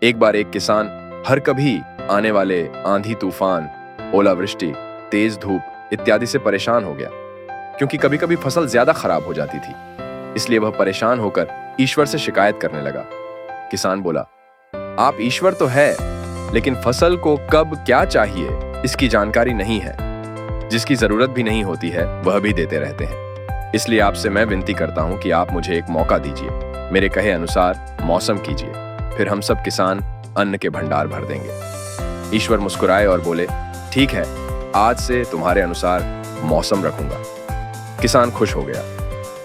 एक बार एक किसान हर कभी आने वाले आंधी तूफान, ओलावृष्टि, तेज धूप इत्यादि से परेशान हो गया, क्योंकि कभी कभी फसल ज्यादा खराब हो जाती थी। इसलिए वह परेशान होकर ईश्वर से शिकायत करने लगा। किसान बोला, आप ईश्वर तो है, लेकिन फसल को कब क्या चाहिए इसकी जानकारी नहीं है। जिसकी जरूरत भी नहीं होती है वह भी देते रहते हैं। इसलिए आपसे मैं विनती करता हूं कि आप मुझे एक मौका दीजिए, मेरे कहे अनुसार मौसम कीजिए, फिर हम सब किसान अन्न के भंडार भर देंगे। ईश्वर मुस्कुराए और बोले, ठीक है, आज से तुम्हारे अनुसार मौसम रखूंगा। किसान खुश हो गया।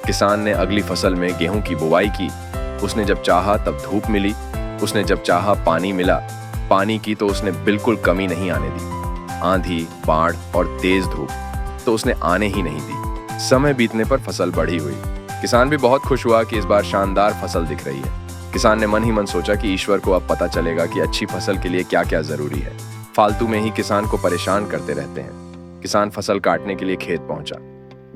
किसान ने अगली फसल में गेहूं की बुवाई की। उसने जब चाहा तब धूप मिली, उसने जब चाहा पानी मिला। पानी की तो उसने बिल्कुल कमी नहीं आने दी। आंधी, बाढ़ और तेज धूप तो उसने आने ही नहीं दी। समय बीतने पर फसल बढ़ी हुई। किसान भी बहुत खुश हुआ कि इस बार शानदार फसल दिख रही है। किसान ने मन ही मन सोचा कि ईश्वर को अब पता चलेगा कि अच्छी फसल के लिए क्या क्या जरूरी है। फालतू में ही किसान को परेशान करते रहते हैं। किसान फसल काटने के लिए खेत पहुंचा।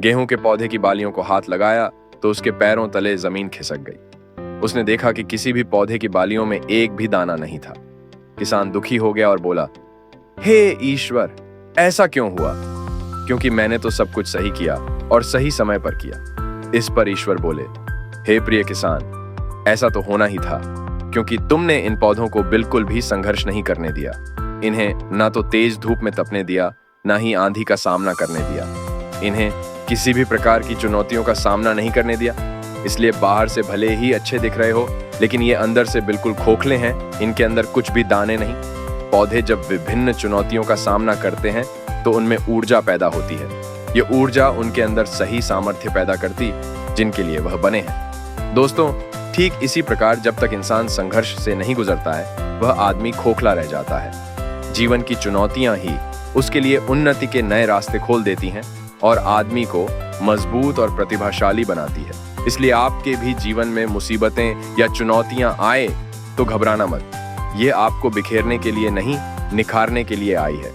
गेहूं के पौधे की बालियों को हाथ लगाया तो उसके पैरों तले जमीन खिसक गई। उसने देखा कि किसी भी पौधे की बालियों में एक भी दाना नहीं था। किसान दुखी हो गया और बोला, हे ईश्वर, ऐसा क्यों हुआ? क्योंकि मैंने तो सब कुछ सही किया और सही समय पर किया। इस पर ईश्वर बोले, हे प्रिय किसान, ऐसा तो होना ही था, क्योंकि तुमने इन पौधों को बिल्कुल भी संघर्ष नहीं करने दिया। इन्हें ना तो तेज धूप में तपने दिया, ना ही आंधी का सामना करने दिया। इन्हें किसी भी प्रकार की चुनौतियों का सामना नहीं करने दिया। इसलिए बाहर से भले ही अच्छे दिख रहे हो, लेकिन ये अंदर से बिल्कुल खोखले हैं। इनके अंदर कुछ भी दाने नहीं। पौधे जब विभिन्न चुनौतियों का सामना करते हैं तो उनमें ऊर्जा पैदा होती है। ये ऊर्जा उनके अंदर सही सामर्थ्य पैदा करती जिनके लिए वह बने हैं। दोस्तों, ठीक इसी प्रकार जब तक इंसान संघर्ष से नहीं गुजरता है, वह आदमी खोखला रह जाता है। जीवन की चुनौतियां ही उसके लिए उन्नति के नए रास्ते खोल देती हैं और आदमी को मजबूत और प्रतिभाशाली बनाती है। इसलिए आपके भी जीवन में मुसीबतें या चुनौतियां आए तो घबराना मत। ये आपको बिखेरने के लिए नहीं, निखारने के लिए आई है।